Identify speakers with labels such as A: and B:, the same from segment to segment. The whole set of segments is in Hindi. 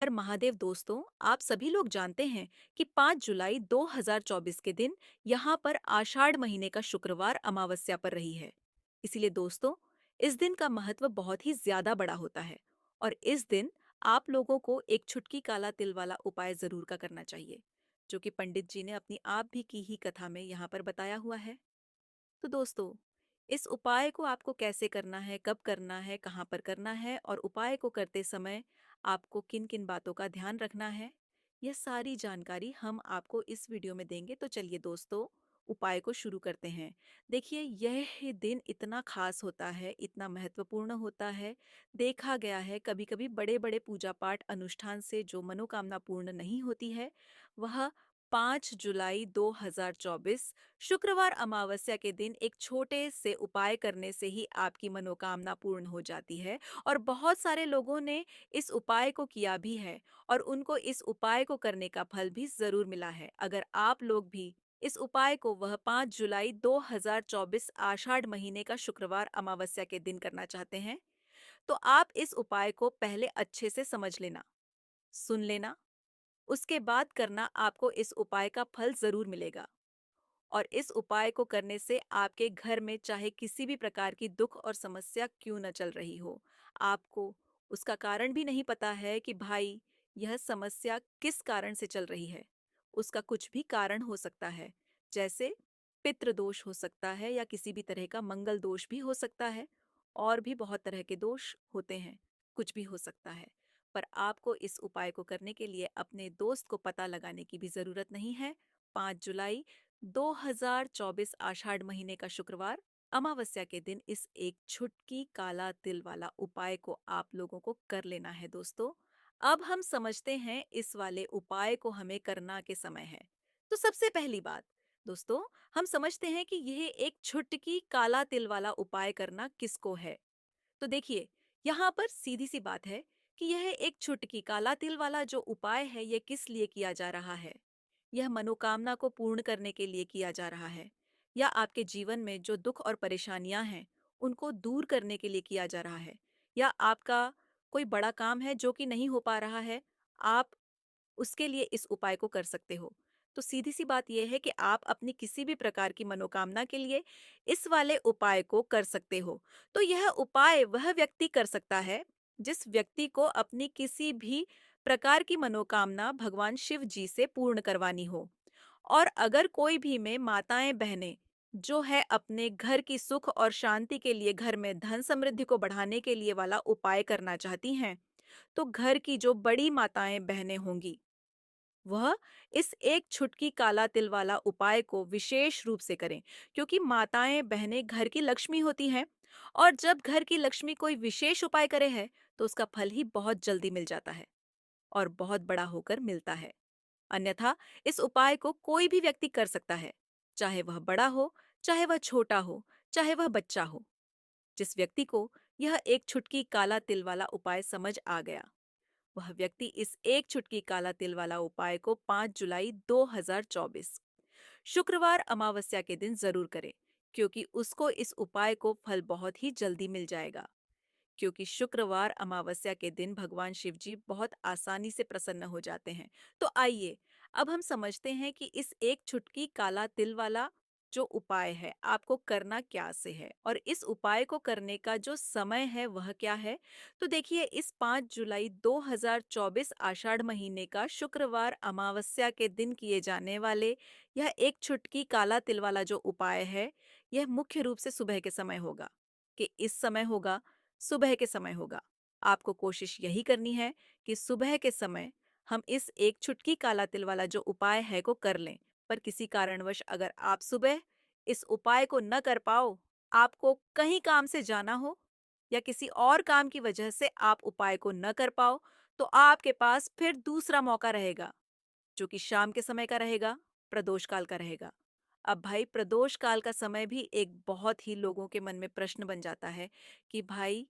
A: हर महादेव दोस्तों, आप सभी लोग जानते हैं कि 5 जुलाई 2024 के दिन यहाँ पर आषाढ़ महीने का शुक्रवार अमावस्या पर रही है। इसीलिए दोस्तों, इस दिन का महत्व बहुत ही ज्यादा बड़ा होता है और इस दिन आप लोगों को एक छुटकी काला तिल वाला उपाय जरूर का करना चाहिए, जो कि पंडित जी ने अपनी आप भी की ही कथा में यहाँ पर बताया हुआ है। तो दोस्तों, इस उपाय को आपको कैसे करना है, कब करना है, कहाँ पर करना है और उपाय को करते समय आपको किन-किन बातों का ध्यान रखना है, यह सारी जानकारी हम आपको इस वीडियो में देंगे। तो चलिए दोस्तों, उपाय को शुरू करते हैं। देखिए, यह दिन इतना खास होता है, इतना महत्वपूर्ण होता है। देखा गया है कभी-कभी बड़े-बड़े पूजा-पाठ अनुष्ठान से जो मनोकामना पूर्ण नहीं होती है, वह 5 जुलाई 2024 शुक्रवार अमावस्या के दिन एक छोटे से उपाय करने से ही आपकी मनोकामना पूर्ण हो जाती है। और बहुत सारे लोगों ने इस उपाय को किया भी है और उनको इस उपाय को करने का फल भी जरूर मिला है। अगर आप लोग भी इस उपाय को वह 5 जुलाई 2024 आषाढ़ महीने का शुक्रवार अमावस्या के दिन करना चाहते हैं, तो आप इस उपाय को पहले अच्छे से समझ लेना, सुन लेना, उसके बाद करना। आपको इस उपाय का फल जरूर मिलेगा और इस उपाय को करने से आपके घर में चाहे किसी भी प्रकार की दुख और समस्या क्यों न चल रही हो, आपको उसका कारण भी नहीं पता है कि भाई यह समस्या किस कारण से चल रही है। उसका कुछ भी कारण हो सकता है, जैसे पितृ दोष हो सकता है या किसी भी तरह का मंगल दोष भी हो सकता है। और भी बहुत तरह के दोष होते हैं, कुछ भी हो सकता है। पर आपको इस उपाय को करने के लिए अपने दोस्त को पता लगाने की भी जरूरत नहीं है। 5 जुलाई 2024 आषाढ़ महीने का शुक्रवार अमावस्या के दिन इस एक छुटकी काला तिल वाला उपाय को आप लोगों को कर लेना है दोस्तों। अब हम समझते हैं इस वाले उपाय को हमें करना के समय है। तो सबसे पहली बात दोस्तों, हम समझते हैं कि यह एक छुटकी काला तिल वाला उपाय करना किसको है। तो देखिए, यहाँ पर सीधी सी बात है कि यह एक छुटकी काला तिल वाला जो उपाय है, यह किस लिए किया जा रहा है। यह मनोकामना को पूर्ण करने के लिए किया जा रहा है, या आपके जीवन में जो दुख और परेशानियां हैं उनको दूर करने के लिए किया जा रहा है, या आपका कोई बड़ा काम है जो कि नहीं हो पा रहा है, आप उसके लिए इस उपाय को कर सकते हो। तो सीधी सी बात यह है कि आप अपनी किसी भी प्रकार की मनोकामना के लिए इस वाले उपाय को कर सकते हो। तो यह उपाय वह व्यक्ति कर सकता है जिस व्यक्ति को अपनी किसी भी प्रकार की मनोकामना भगवान शिव जी से पूर्ण करवानी हो। और अगर कोई भी में माताएं बहनें जो है अपने घर की सुख और शांति के लिए, घर में धन समृद्धि को बढ़ाने के लिए वाला उपाय करना चाहती हैं, तो घर की जो बड़ी माताएं बहनें होंगी, वह इस एक छुटकी काला तिल वाला उपाय को विशेष रूप से करें। क्योंकि माताएं बहनें घर की लक्ष्मी होती हैं और जब घर की लक्ष्मी कोई विशेष उपाय करे है, तो उसका फल ही बहुत जल्दी मिल जाता है और बहुत बड़ा होकर मिलता है। अन्यथा इस उपाय को कोई भी व्यक्ति कर सकता है, चाहे वह बड़ा हो, चाहे वह छोटा हो, चाहे वह बच्चा हो। जिस व्यक्ति को यह एक छुटकी काला तिल वाला उपाय समझ आ गया, वह व्यक्ति इस एक चुटकी काला तिल वाला उपाय को 5 जुलाई 2024 शुक्रवार अमावस्या के दिन जरूर करे, क्योंकि उसको इस उपाय को फल बहुत ही जल्दी मिल जाएगा। क्योंकि शुक्रवार अमावस्या के दिन भगवान शिव जी बहुत आसानी से प्रसन्न हो जाते हैं। तो आइए, अब हम समझते हैं कि इस एक चुटकी काला तिल वाला जो उपाय है आपको करना क्या से है और इस उपाय को करने का जो समय है वह क्या है। तो देखिए, इस 5 जुलाई 2024 आषाढ़ महीने का शुक्रवार अमावस्या के दिन किए जाने वाले यह एक चुटकी काला तिल वाला जो उपाय है, यह मुख्य रूप से सुबह के समय होगा। कि इस समय होगा, सुबह के समय होगा। आपको कोशिश यही करनी है कि सुबह के समय हम इस एक चुटकी काला तिल वाला जो उपाय है को कर लें। पर किसी कारणवश अगर आप सुबह इस उपाय को न कर पाओ, आपको कहीं काम से जाना हो या किसी और काम की वजह से आप उपाय को न कर पाओ, तो आपके पास फिर दूसरा मौका रहेगा, जो कि शाम के समय का रहेगा, प्रदोष काल का रहेगा। अब भाई, प्रदोष काल का समय भी एक बहुत ही लोगों के मन में प्रश्न बन जाता है कि भाई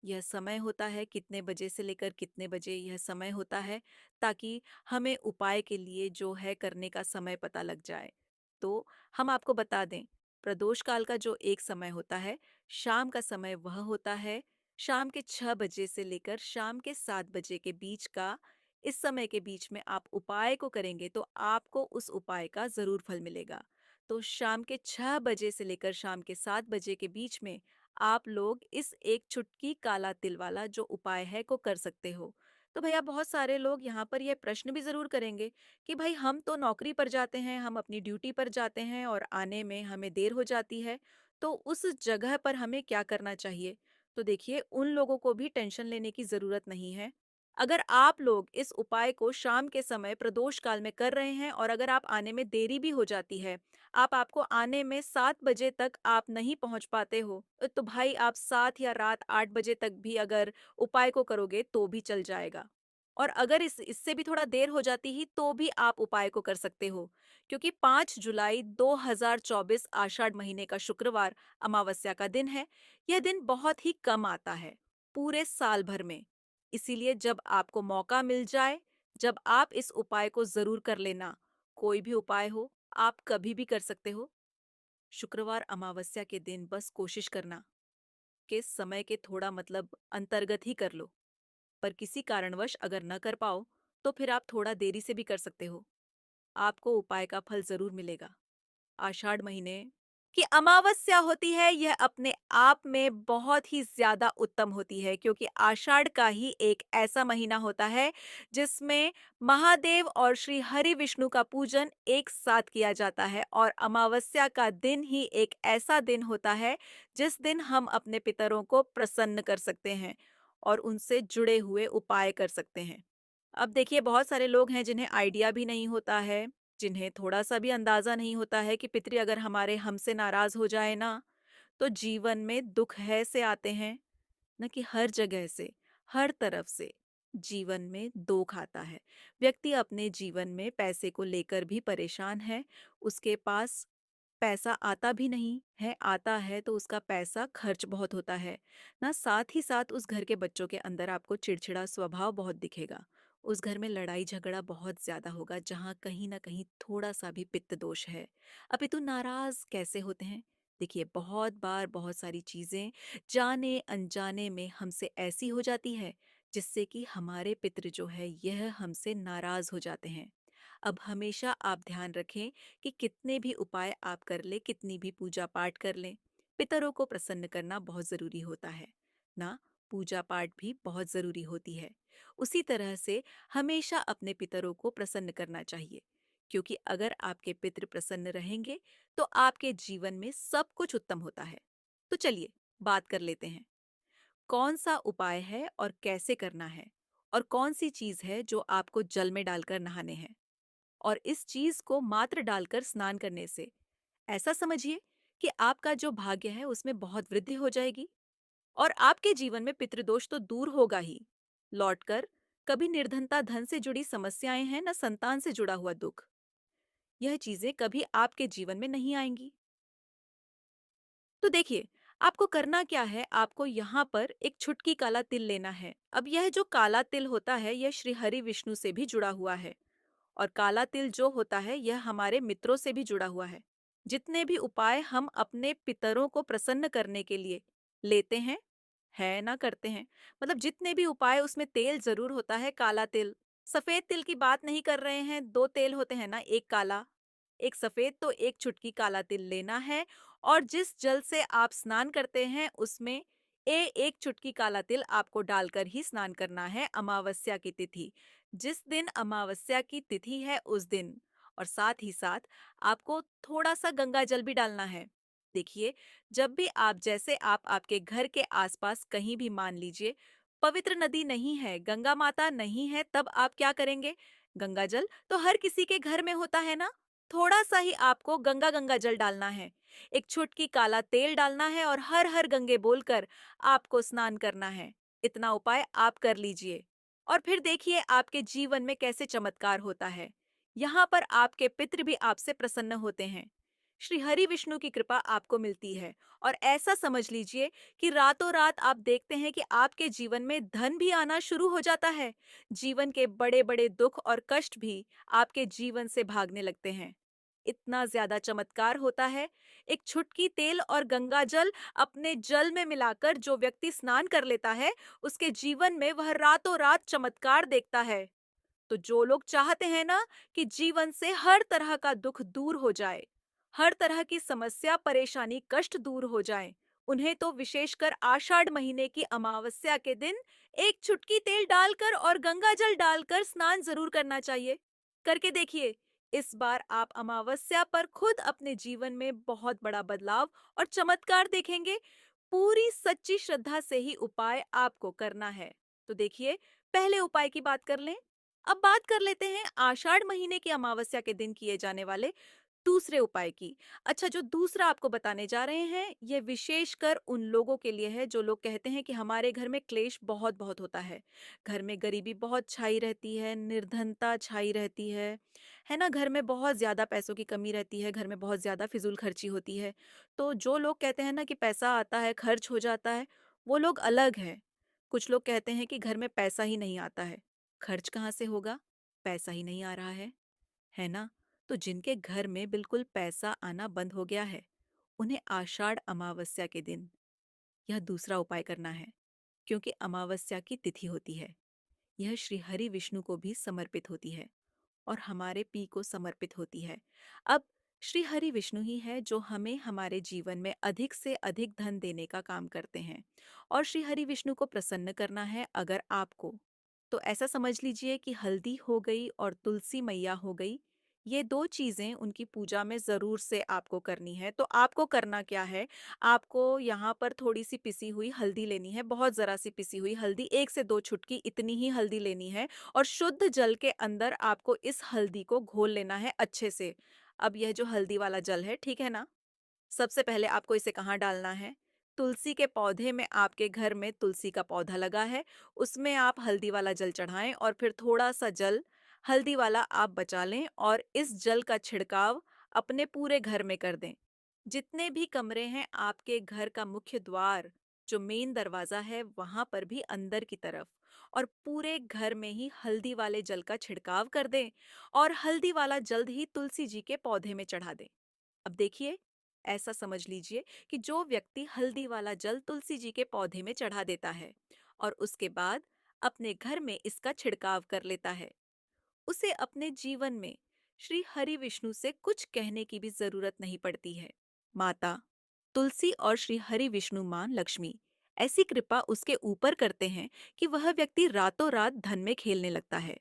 A: यह समय होता है कितने बजे से लेकर कितने बजे यह समय होता है, ताकि हमें उपाय के लिए जो है करने का समय पता लग जाए। तो हम आपको बता दें, प्रदोष काल का जो एक समय होता है, शाम का समय वह होता है शाम के 6 बजे से लेकर शाम के 7 बजे के बीच का इस समय के बीच में आप उपाय को करेंगे तो आपको उस उपाय का ज़रूर फल मिलेगा। तो शाम के 6 बजे से लेकर शाम के 7 बजे के बीच में आप लोग इस एक चुटकी काला तिल वाला जो उपाय है को कर सकते हो। तो भैया बहुत सारे लोग यहाँ पर यह प्रश्न भी ज़रूर करेंगे कि भाई हम तो नौकरी पर जाते हैं, हम अपनी ड्यूटी पर जाते हैं और आने में हमें देर हो जाती है, तो उस जगह पर हमें क्या करना चाहिए? तो देखिए उन लोगों को भी टेंशन लेने की ज़रूरत नहीं है। अगर आप लोग इस उपाय को शाम के समय प्रदोष काल में कर रहे हैं और अगर आप आने में देरी भी हो जाती है, आपको आने में 7 बजे तक आप नहीं पहुँच पाते हो, तो भाई आप 7 या रात 8 बजे तक भी अगर उपाय को करोगे तो भी चल जाएगा। और अगर इससे भी थोड़ा देर हो जाती ही तो भी आप उपाय को कर सकते हो, क्योंकि 5 जुलाई 2024 आषाढ़ महीने का शुक्रवार अमावस्या का दिन है। यह दिन बहुत ही कम आता है, पूरे साल भर में। इसीलिए जब आपको मौका मिल जाए, जब आप इस उपाय को ज़रूर कर लेना। कोई भी उपाय हो, आप कभी भी कर सकते हो। शुक्रवार अमावस्या के दिन बस कोशिश करना कि समय के थोड़ा मतलब अंतर्गत ही कर लो। पर किसी कारणवश अगर न कर पाओ, तो फिर आप थोड़ा देरी से भी कर सकते हो। आपको उपाय का फल ज़रूर मिलेगा। आषाढ़ महीने की अमावस्या होती है, यह अपने आप में बहुत ही ज़्यादा उत्तम होती है, क्योंकि आषाढ़ का ही एक ऐसा महीना होता है जिसमें महादेव और श्री हरि विष्णु का पूजन एक साथ किया जाता है और अमावस्या का दिन ही एक ऐसा दिन होता है जिस दिन हम अपने पितरों को प्रसन्न कर सकते हैं और उनसे जुड़े हुए उपाय कर सकते हैं। अब देखिए बहुत सारे लोग हैं जिन्हें आइडिया भी नहीं होता है, जिन्हें थोड़ा-सा भी अंदाज़ा नहीं होता है कि पितरी अगर हमारे हमसे नाराज़ हो जाए ना, तो जीवन में दुःख है से आते हैं, ना कि हर जगह से, हर तरफ से जीवन में दुःख आता है। व्यक्ति अपने जीवन में पैसे को लेकर भी परेशान है, उसके पास पैसा आता भी नहीं है, आता है तो उसका पैसा खर्च बहुत होता है। ना साथ ही साथ उस घर के बच्चों के अंदर आपको चिड़चिड़ा स्वभाव बहुत दिखेगा। उस घर में लड़ाई झगड़ा बहुत ज़्यादा होगा जहाँ कहीं न कहीं थोड़ा-सा भी पित्त दोष है। अपितु नाराज़ कैसे होते हैं? देखिए बहुत बार बहुत सारी चीज़ें जाने-अनजाने में हमसे ऐसी हो जाती है जिससे कि हमारे पितृ जो है यह हमसे नाराज़ हो जाते हैं। अब हमेशा आप ध्यान रखें कि कितने भी उपाय आप कर लें, कितनी भी पूजा पाठ कर लें, पितरों को प्रसन्न करना बहुत ज़रूरी होता है ना। पूजा पाठ भी बहुत ज़रूरी होती है। उसी तरह से हमेशा अपने पितरों को प्रसन्न करना चाहिए, क्योंकि अगर आपके पितृ प्रसन्न रहेंगे तो आपके जीवन में सब कुछ उत्तम होता है। तो चलिए बात कर लेते हैं, कौन सा उपाय है और कैसे करना है, और कौन सी चीज़ है जो आपको जल में डालकर नहाने हैं। और इस चीज को मात्र डालकर स्नान करने से ऐसा समझिए कि आपका जो भाग्य है उसमें बहुत वृद्धि हो जाएगी और आपके जीवन में पितृदोष तो दूर होगा ही, लौटकर कभी निर्धनता धन से जुड़ी समस्याएं हैं न संतान से जुड़ा हुआ दुख, यह चीजें कभी आपके जीवन में नहीं आएंगी। तो देखिए आपको करना क्या है, आपको यहाँ पर एक छुटकी काला तिल लेना है। अब यह जो काला तिल होता है यह श्री हरि विष्णु से भी जुड़ा हुआ है और काला तिल जो होता है यह हमारे मित्रों से भी जुड़ा हुआ है। जितने भी उपाय हम अपने पितरों को प्रसन्न करने के लिए लेते हैं, है ना करते हैं, मतलब जितने भी उपाय उसमें तेल ज़रूर होता है, काला तिल। सफ़ेद तिल की बात नहीं कर रहे हैं, 2 तेल होते हैं ना, एक काला, एक सफ़ेद, तो एक चुटकी काला तिल लेना है और जिस जल से आप स्नान करते हैं उसमें एक चुटकी काला तिल आपको डालकर ही स्नान करना है अमावस्या की तिथि। जिस दिन अमावस्या की तिथि है उस दिन, और साथ ही साथ आपको थोड़ा-सा गंगा जल भी डालना है। देखिए, जब भी आप जैसे आप आपके घर के आसपास कहीं भी मान लीजिए पवित्र नदी नहीं है, गंगा माता नहीं है, तब आप क्या करेंगे? गंगा जल तो हर किसी के घर में होता है ना? थोड़ा-सा ही आपको गंगा गंगा जल डालना है। एक चुटकी काला तेल डालना है और हर हर गंगे बोलकर आपको स्नान करना है। इतना उपाय आप कर लीजिए और फिर देखिए आपके जीवन में कैसे चमत्कार होता है। यहाँ पर आपके पितृ भी आपसे प्रसन्न होते हैं। श्री हरि विष्णु की कृपा आपको मिलती है और ऐसा समझ लीजिए कि रातों रात आप देखते हैं कि आपके जीवन में धन भी आना शुरू हो जाता है। जीवन के बड़े बड़े दुख और कष्ट भी आपके जीवन से भागने लगते हैं। इतना ज्यादा चमत्कार होता है। एक छुटकी तेल और गंगा जल अपने जल में मिलाकर जो व्यक्ति स्नान कर लेता है, उसके जीवन में वह रातों रात चमत्कार देखता है। तो जो लोग चाहते हैं ना कि जीवन से हर तरह का दुख दूर हो जाए, हर तरह की समस्या, परेशानी, कष्ट दूर हो जाएं, उन्हें तो विशेषकर आषाढ़ महीने की अमावस्या के दिन एक चुटकी तेल डालकर और गंगा जल डालकर स्नान जरूर करना चाहिए। करके देखिए, इस बार आप अमावस्या पर खुद अपने जीवन में बहुत बड़ा बदलाव और चमत्कार देखेंगे। पूरी सच्ची श्रद्धा से ही उपाय आपको करना है। तो देखिए, पहले उपाय की बात कर लें। अब बात कर लेते हैं आषाढ़ महीने की अमावस्या के दिन किए जाने वाले दूसरे उपाय की। अच्छा, जो दूसरा आपको बताने जा रहे हैं, ये विशेषकर उन लोगों के लिए है जो लोग कहते हैं कि हमारे घर में क्लेश बहुत-बहुत होता है। घर में गरीबी बहुत छाई रहती है, निर्धनता छाई रहती है ना? घर में बहुत ज़्यादा पैसों की कमी रहती है, घर में बहुत ज़्यादा फिज़ूल खर्ची होती है। तो जो लोग कहते हैं ना कि पैसा आता है, खर्च हो जाता है, वो लोग अलग हैं। कुछ लोग कहते हैं कि घर में पैसा ही नहीं आता है। खर्च कहाँ से होगा? पैसा ही नहीं आ रहा है ना? तो जिनके घर में बिल्कुल पैसा आना बंद हो गया है, उन्हें आषाढ़ अमावस्या के दिन यह दूसरा उपाय करना है, क्योंकि अमावस्या की तिथि होती है। यह श्री हरि विष्णु को भी समर्पित होती है और हमारे पी को समर्पित होती है। अब श्री हरि विष्णु ही है जो हमें हमारे जीवन में अधिक से अधिक धन देने का काम करते हैं, और श्री हरि विष्णु को प्रसन्न करना है अगर आपको, तो ऐसा समझ लीजिए कि हल्दी हो गई और तुलसी मैया हो गई, ये दो चीजें उनकी पूजा में जरूर से आपको करनी है। तो आपको करना क्या है, आपको यहाँ पर थोड़ी सी पिसी हुई हल्दी लेनी है, बहुत जरा सी पिसी हुई हल्दी, 1 से 2 चुटकी इतनी ही हल्दी लेनी है, और शुद्ध जल के अंदर आपको इस हल्दी को घोल लेना है अच्छे से। अब यह जो हल्दी वाला जल है, ठीक है ना? सबसे पहले आपको इसे कहाँ डालना है? तुलसी के पौधे में, आपके घर में तुलसी का पौधा लगा है, उसमें आप हल्दी वाला जल चढ़ाएं और फिर थोड़ा सा जल हल्दी वाला आप बचा लें और इस जल का छिड़काव अपने पूरे घर में कर दें। जितने भी कमरे हैं आपके घर का मुख्य द्वार, जो मेन दरवाजा है, वहां पर भी अंदर की तरफ, और पूरे घर में ही हल्दी वाले जल का छिड़काव कर दें और हल्दी वाला जल्द ही तुलसी जी के पौधे में चढ़ा दें। अब देखिए, ऐसा समझ लीजिए कि जो व्यक्ति हल्दी वाला जल तुलसी जी के पौधे में चढ़ा देता है और उसके बाद अपने घर में इसका छिड़काव कर लेता है, उसे अपने जीवन में श्री हरि विष्णु से कुछ कहने की भी जरूरत नहीं पड़ती है। माता तुलसी और श्री हरि विष्णु मां लक्ष्मी ऐसी कृपा उसके ऊपर करते हैं कि वह व्यक्ति रातों रात धन में खेलने लगता है।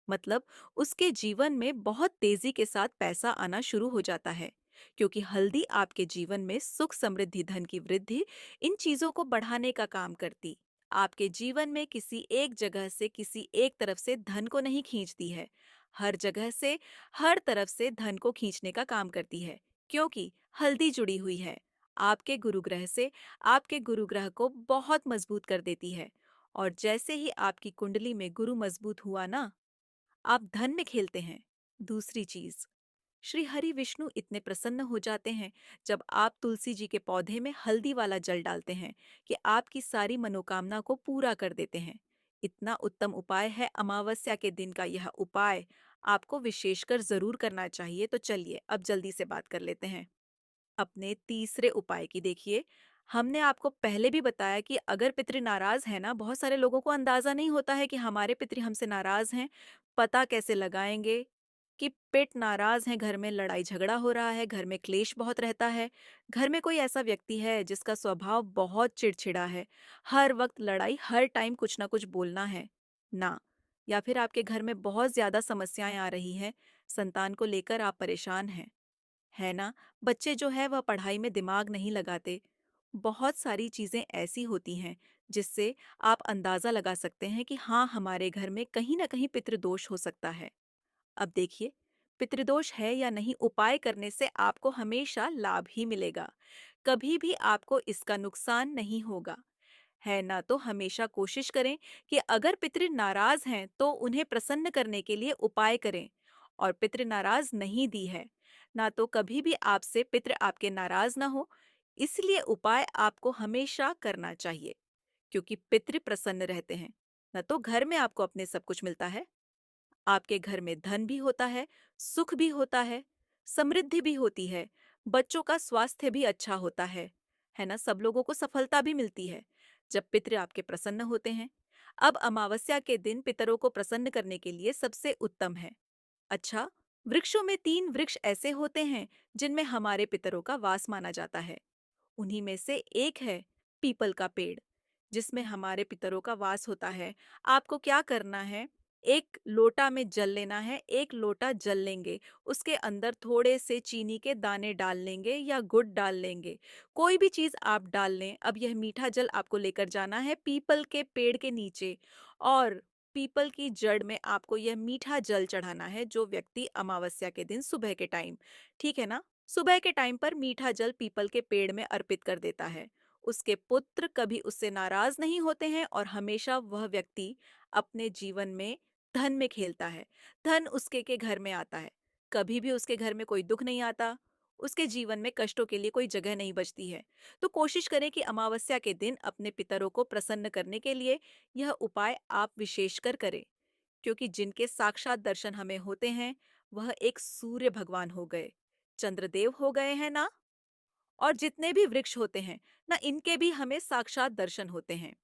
A: मतलब उसके जीवन में बहुत तेजी के साथ पैसा आना शुरू हो जाता है, क्योंकि हल्दी आपके जीवन में सुख, समृद्धि, धन की वृद्धि, इन चीजों को बढ़ाने का काम करती। आपके जीवन में किसी एक जगह से, किसी एक तरफ से धन को नहीं खींचती है, हर जगह से, हर तरफ से धन को खींचने का काम करती है, क्योंकि हल्दी जुड़ी हुई है आपके गुरु ग्रह से, आपके गुरु ग्रह को बहुत मजबूत कर देती है। और जैसे ही आपकी कुंडली में गुरु मजबूत हुआ ना, आप धन में खेलते हैं। दूसरी चीज, श्री हरि विष्णु इतने प्रसन्न हो जाते हैं जब आप तुलसी जी के पौधे में हल्दी वाला जल डालते हैं कि आपकी सारी मनोकामना को पूरा कर देते हैं। इतना उत्तम उपाय है अमावस्या के दिन का यह उपाय, आपको विशेषकर जरूर करना चाहिए। तो चलिए अब जल्दी से बात कर लेते हैं अपने तीसरे उपाय की। देखिए, हमने आपको पहले भी बताया कि अगर पितृ नाराज है ना, बहुत सारे लोगों को अंदाजा नहीं होता है कि हमारे पितृ हमसे नाराज हैं। पता कैसे लगाएंगे कि पिट नाराज हैं, घर में लड़ाई झगड़ा हो रहा है, घर में क्लेश बहुत रहता है, घर में कोई ऐसा व्यक्ति है जिसका स्वभाव बहुत चिड़चिड़ा है, हर वक्त लड़ाई, हर टाइम कुछ ना कुछ बोलना है ना, या फिर आपके घर में बहुत ज्यादा समस्याएं आ रही हैं, संतान को लेकर आप परेशान हैं, है ना? बच्चे जो है वह पढ़ाई में दिमाग नहीं लगाते। बहुत सारी चीज़ें ऐसी होती हैं जिससे आप अंदाज़ा लगा सकते हैं कि हाँ, हमारे घर में कहीं न कहीं पितृदोष हो सकता है। अब देखिए, पितृदोष है या नहीं, उपाय करने से आपको हमेशा लाभ ही मिलेगा। कभी भी आपको इसका नुकसान नहीं होगा, है ना? तो हमेशा कोशिश करें कि अगर पितृ नाराज हैं तो उन्हें प्रसन्न करने के लिए उपाय करें, और पितृ नाराज नहीं दी है ना, तो कभी भी आपसे पितृ आपके नाराज ना हो, इसलिए उपाय आपको हमेशा करना चाहिए, क्योंकि पितृ प्रसन्न रहते हैं ना, तो घर में आपको अपने सब कुछ मिलता है। आपके घर में धन भी होता है, सुख भी होता है, समृद्धि भी होती है, बच्चों का स्वास्थ्य भी अच्छा होता है ना? सब लोगों को सफलता भी मिलती है जब पितृ आपके प्रसन्न होते हैं। अब अमावस्या के दिन पितरों को प्रसन्न करने के लिए सबसे उत्तम है। अच्छा, वृक्षों में 3 वृक्ष ऐसे होते हैं जिनमें हमारे पितरों का वास माना जाता है। उन्हीं में से एक है पीपल का पेड़, जिसमें हमारे पितरों का वास होता है। आपको क्या करना है? एक लोटा में जल लेना है, 1 लोटा जल लेंगे, उसके अंदर थोड़े से चीनी के दाने डाल लेंगे या गुड़ डाल लेंगे। कोई भी चीज़ आप डाल लें। अब यह मीठा जल आपको लेकर जाना है पीपल के पेड़ के नीचे और पीपल की जड़ में आपको यह मीठा जल चढ़ाना है, जो व्यक्ति अमावस्या के दिन सुबह के टाइम, ठीक है ना? सुबह के टाइम पर मीठा जल पीपल के पेड़ में अर्पित कर देता है। उसके पुत्र कभी उससे नाराज नहीं होते हैं और हमेशा वह व्यक्ति अपने जीवन में धन में खेलता है। धन उसके के घर में आता है। कभी भी उसके घर में कोई दुख नहीं आता। उसके जीवन में कष्टों के लिए कोई जगह नहीं बचती है। तो कोशिश करें कि अमावस्या के दिन अपने पितरों को प्रसन्न करने के लिए यह उपाय आप विशेषकर करें, क्योंकि जिनके साक्षात दर्शन हमें होते हैं, वह एक सूर्य भगवान हो गए, चंद्रदेव हो गए हैं ना, और जितने भी वृक्ष होते हैं ना, इनके भी हमें साक्षात दर्शन होते हैं।